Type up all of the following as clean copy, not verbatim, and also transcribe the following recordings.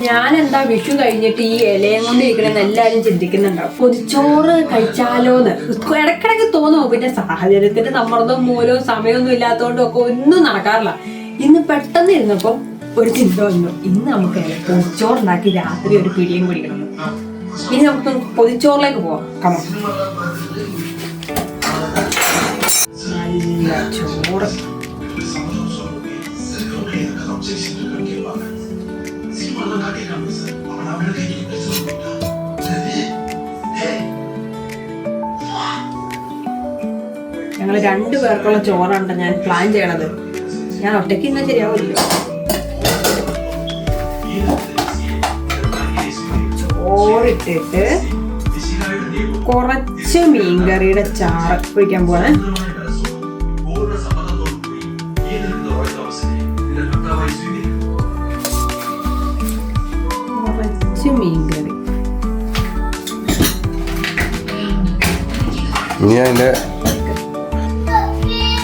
ഞാൻ എന്താ വിഷു കഴിഞ്ഞിട്ട് ഈ ഇലയും കൊണ്ട് ഇരിക്കണെന്ന് എല്ലാരും ചിന്തിക്കുന്നുണ്ടാവും. പൊതിച്ചോറ് കഴിച്ചാലോന്ന് ഇടക്കിടക്ക് തോന്നും. പിന്നെ സാഹചര്യത്തിന്റെ സമ്മർദ്ദവും മൂലവും സമയമൊന്നും ഇല്ലാത്തതുകൊണ്ടും ഒക്കെ ഒന്നും നടക്കാറില്ല. ഇന്ന് പെട്ടെന്ന് ഇരുന്നപ്പോ ഒരു ചിന്ത വന്നു, ഇന്ന് നമുക്ക് പൊതിച്ചോറുണ്ടാക്കി രാത്രി ഒരു പിടിയും പിടിക്കണം. ഇനി നമുക്ക് പൊതിച്ചോറിലേക്ക് പോവാം. നല്ല ചോറ്. ഞങ്ങൾ 2 പേർക്കുള്ള ചോറാണ് ഞാൻ പ്ലാൻ ചെയ്യണത്. ഞാൻ ഒറ്റയ്ക്ക് ഇന്ന് ശരിയാവില്ല. ചോറിട്ടിട്ട് കുറച്ച് മീൻകറിയുടെ ചാറ് ഒഴിക്കാൻ പോണേ. കുറച്ച് മീൻകറി.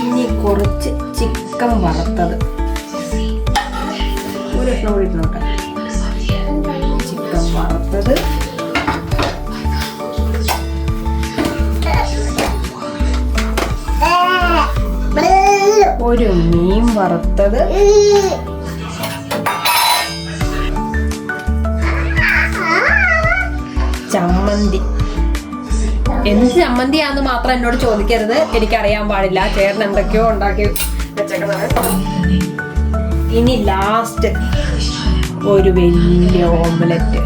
ഇനി കുറച്ച് ചിക്കൻ വറുത്തത്. ഒരു കഷ്ണം കൂടി ഇട്ടോട്ടെ. ചിക്കൻ വറുത്തത്, ഒരു മീൻ വറുത്തത്, ചമ്മന്തി. എന്ത് ചമ്മന്തിയാന്ന് മാത്രം എന്നോട് ചോദിക്കരുത്, എനിക്കറിയാൻ പാടില്ല. ചേട്ടൻ എന്തൊക്കെയോ ഉണ്ടാക്കി വെച്ചേക്കുന്നത്. ഇനി ലാസ്റ്റ് ഒരു വലിയ ഓംലെറ്റ്.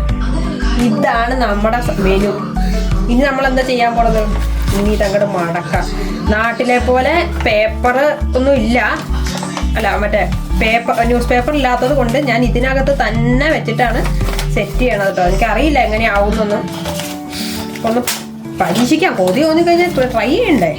ഇതാണ് നമ്മുടെ മെനു. ഇനി നമ്മൾ എന്താ ചെയ്യാൻ പോണത്? ഇനി ഇതങ്ങോട്ട് മടക്കാം. നാട്ടിലെ പോലെ പേപ്പർ ഒന്നും ഇല്ല, അല്ല മറ്റേ ന്യൂസ് പേപ്പർ ഇല്ലാത്തത് കൊണ്ട് ഞാൻ ഇതിനകത്ത് തന്നെ വെച്ചിട്ടാണ് സെറ്റ് ചെയ്യണത് കേട്ടോ. എനിക്കറിയില്ല എങ്ങനെയാവുന്നൊന്നും. ഒന്ന് പരീക്ഷിക്കാം. കൊതി തോന്നി കഴിഞ്ഞാൽ ട്രൈ ചെയ്യണ്ടേ.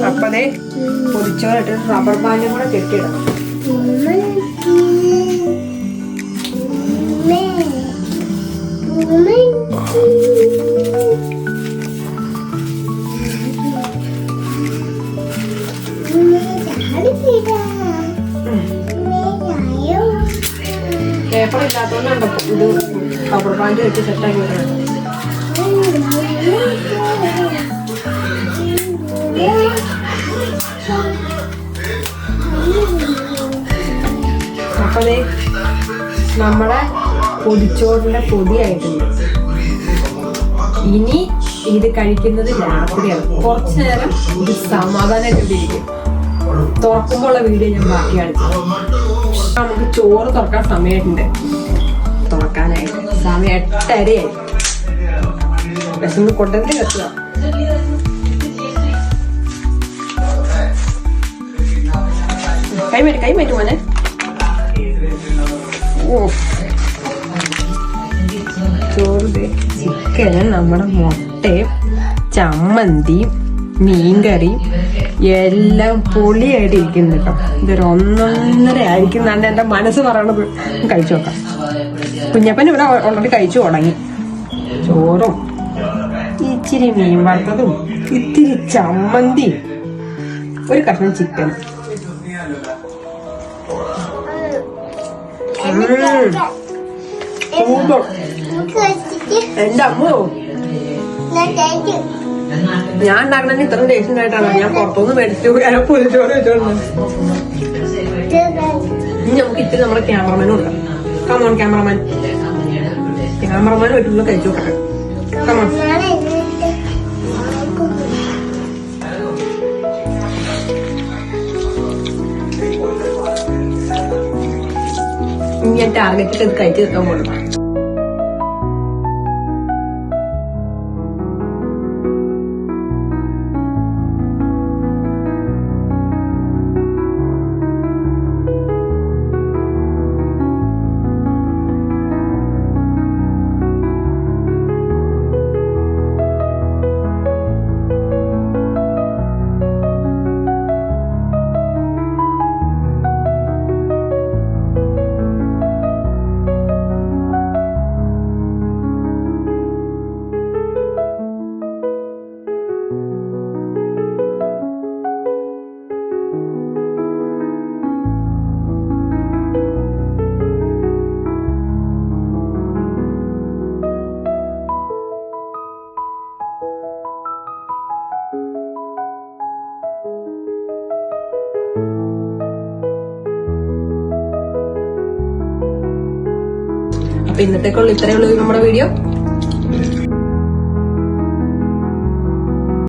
അപ്പതേ പൊതിച്ചോറിട്ട് റബ്ബർ ബാൻഡും കൂടെ കെട്ടിയിടണം. പേപ്പർ ഇല്ലാത്തതുകൊണ്ടാണ് ഇത് റബ്ബർ ബാൻഡ് വെച്ച് സെറ്റാക്കി വെക്കണം. അപ്പതേ നമ്മളെ പൊതിച്ചോറിന്റെ പൊടിയായിട്ടുണ്ട്. ഇനി ഇത് കഴിക്കുന്നത് രാത്രിയാണ്. കുറച്ചു നേരം ഇത് സമാധാനമായിട്ടിരിക്കും. തുറക്കുമ്പോഴുള്ള വീഡിയോ ഞാൻ ബാക്കി കാണിച്ചത്. നമുക്ക് ചോറ് തുറക്കാൻ സമയമുണ്ട്. തുറക്കാനായിട്ട് സമയം 8:30 വിശന്ന് കൊണ്ടതിൽ കത്തുക. കൈ മറ്റു മോനെ. ചോറ്, ചിക്കനും നമ്മുടെ മുട്ടയും ചമ്മന്തിയും മീൻകറിയും എല്ലാം പൊളിയായിട്ട് ഇരിക്കുന്നു കേട്ടോ. ഇതൊരു 1.5 ആയിരിക്കുന്നാണ് എൻ്റെ മനസ്സ് പറയണത്. കഴിച്ചു നോക്കാം. കുഞ്ഞപ്പൻ ഇവിടെ ഓൾറെഡി കഴിച്ചു തുടങ്ങി. ചോറും ഇച്ചിരി മീൻ വറുത്തതും ഇത്തിരി ചമ്മന്തി, ഒരു കഷ്ണം ചിക്കൻ. എന്റെ അമ്മോ, ഞാൻ ഉണ്ടാക്കണ ഇത്ര ടേസ്റ്റ് ആയിട്ടാണ്. ഞാൻ പുറത്തുനിന്ന് മേടിച്ചു പൊതിച്ചോറ് വെച്ചോണ്ട്. ഇനി നമുക്ക് ഇത്തിരി നമ്മുടെ ക്യാമറമാനും കൊടുക്കാം. കമോൺ ക്യാമറമാൻ പറ്റുള്ള കഴിച്ചു നോക്കട്ടെ. കമോൺ. ഇനി ഞാൻ ടാർഗറ്റിൽ ഇത് കഴിച്ചു തീർക്കാൻ പോകണം. അപ്പൊ ഇന്നത്തേക്കുള്ള ഇത്രയേ ഉള്ളൂ നമ്മുടെ വീഡിയോ.